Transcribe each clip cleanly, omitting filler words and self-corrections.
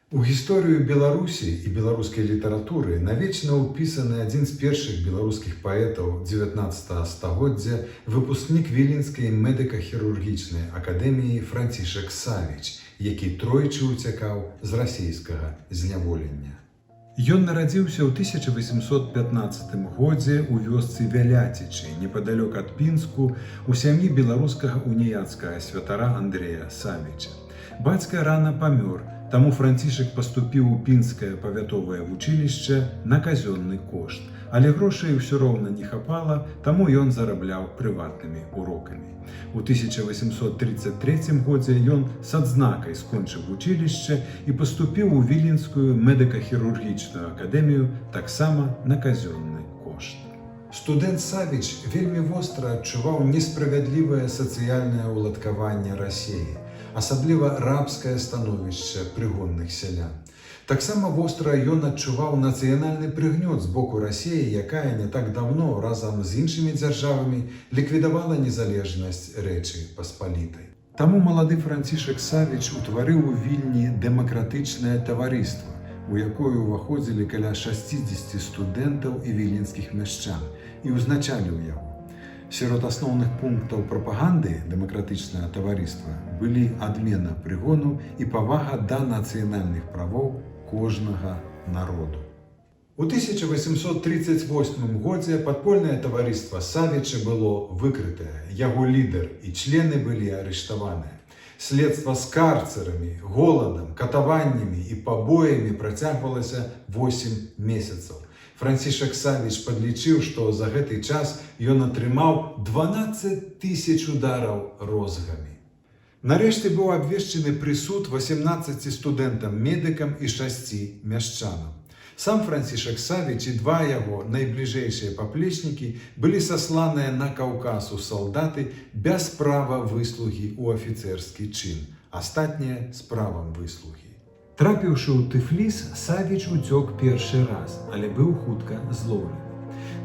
У гісторыю Беларусі і беларускай літаратуры навечна ўпісаны адзін з першых беларускіх паэтаў 19 стагоддзя, выпускнік Віленскай медыка-хірургічнай акадэміі Францішак Савіч, які тройчы ўцякаў з расійскага зняволення. Ён нарадзіўся ў 1815 годзе ў вёсцы Вяляцічы, непадалёк ад Пінску, у сям'і беларускага уніяцкага святара Андрэя Савіча. Бацька рана памёр, таму Францішак паступіў у пінскае павятовае вучылішча на казённы кошт, але грошай усё роўна не хапала, таму ён зарабляў прыватнымі урокамі. У 1833 годзе ён з адзнакай скончыў вучылішча і паступіў у Віленскую медыка-хірургічную акадэмію таксама на казённы кошт. Студэнт Савіч вельмі востра адчуваў несправядлівае сацыяльнае ўладкаванне Расіі, асабліва рабскае становішча прыгонных сялян. Таксама востра ён адчуваў нацыянальны прыгнёт з боку Расіі, якая не так даўно разам з іншымі дзяржавамі ліквідавала незалежнасць Рэчы Паспалітай. Таму малады Францішак Савіч утварыў у Вільні дэмакратычнае таварыства, у якое ўваходзілі каля 60 студэнтаў і віленскіх мяшчан, і ўзначаліў яго. Сярод асноўных пунктаў прапаганды дэмакратычнага таварыства былі адмена прыгону і павага да нацыянальных правоў кожнага народу. У 1838 годзе падпольнае таварыства Савіча было выкрытае, яго лідар і члены былі арыштаваныя. Следства з карцерамі, голадам, катаваннямі і пабоямі працягвалася 8 месяцаў. Францішак Савіч падлічыў, што за гэты час ён атрымаў 12 000 удараў розгамі. Нарэшце быў абвешчаны прысуд 18 студэнтам-медыкам і 6 мяшчанам. Сам Францішак Савіч і два яго найбліжэйшыя паплечнікі былі сасланыя на Каўказ у салдаты без права выслугі ў афіцэрскі чын, астатнія з правам выслугі. Трапіўшы ў Тыфліс, Савіч уцёк першы раз, але быў хутка злоўлены.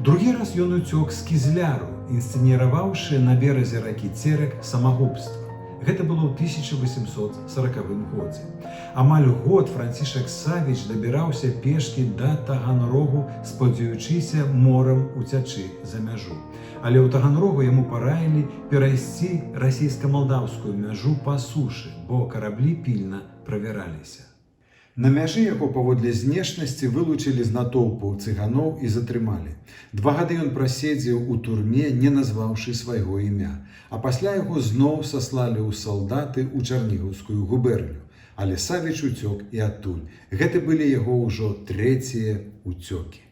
Другі раз ён уцёк з Кізляру, інсцэніраваўшы на беразе ракі Церек самагубства. Гэта было ў 1840 годзе. Амаль год Францішак Савіч дабіраўся пешкі да Таганрогу, спадзяючыся морам уцячы за мяжу. Але ў Таганрогу яму параілі перайсці расійска-малдаўскую мяжу па сушы, бо караблі пільна правяраліся. На мяжы яго паводле знешнасці вылучылі з натоўпу цыганоў і затрымалі. 2 гады ён праседзеў у турме, не назваўшы свайго імя, а пасля яго зноў саслалі ў салдаты ў Чарнігаўскую губерню. Але Савіч уцёк і адтуль. Гэта былі яго ўжо трэція уцёкі.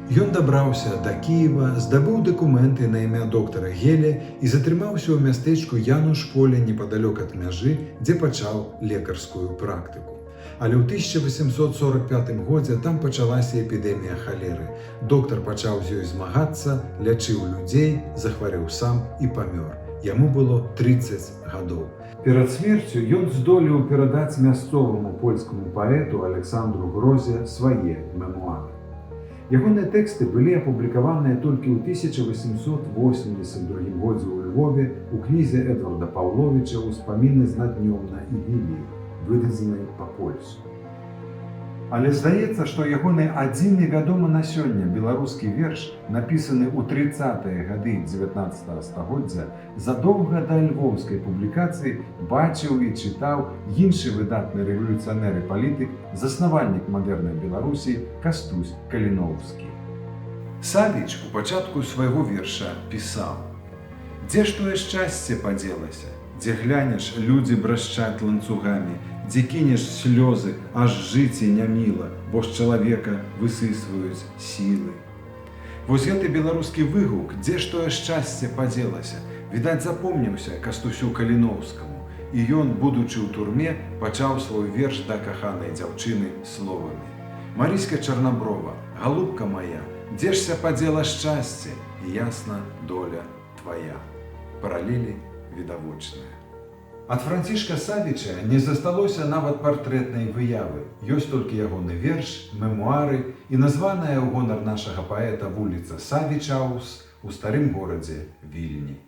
Ён дабраўся да Кіева, здабыў дакументы на імя доктара Геля і затрымаўся ў мястэчку Януш-Поле непадалёк ад мяжы, дзе пачаў лекарскую практыку. Але ў 1845 годзе там пачалася эпідэмія халеры. Доктар пачаў з ёй змагацца, лячыў людзей, захварэў сам і памёр. Яму было 30 гадоў. Перад смерцю ён здолеў перадаць мясцоваму польскаму паэту Александру Грозе свае мемуары. Ягоныя тэксты былі апублікаваныя толькі ў 1882 годзе ў Львове у кнізе Эдварда Паўловіча «Успаміны з наднём на Ігілі», выдадзенай па-польску. Але здаецца, што ягоны адзіны вядомы на сёння беларускі верш, напісаны ў 30-е гады 19 стагоддзя, задоўга да львоўскай публікацыі бачыў і чытаў іншы выдатны рэвалюцыянер і палітык, заснавальнік мадэрнай Беларусі Кастусь Каліноўскі. Савіч у пачатку свайго верша пісаў: «Дзе ж тое шчасце падзелася? Дзе глянеш, людзі брашчаць ланцугамі, дзе кінеш слёзы, аж жыце няміла, бо з чалавека высысваюць сілы». Вось гэты беларускі выгук, дзе ж тое шчасце падзелася, відаць, запомніўся Кастусю Каліноўскаму, і ён, будучы ў турме, пачаў свой верш да каханай дзяўчыны словамі: «Марыська Чарнаброва, галубка мая, дзе жся падзела шчасце, і ясна доля твая». Паралелі відавочныя. Ад Францішка Савіча не засталося нават партрэтнай выявы. Ёсць толькі ягоны верш, мемуары і названая ў гонар нашага паэта вуліца Савічаус у старым горадзе Вільні.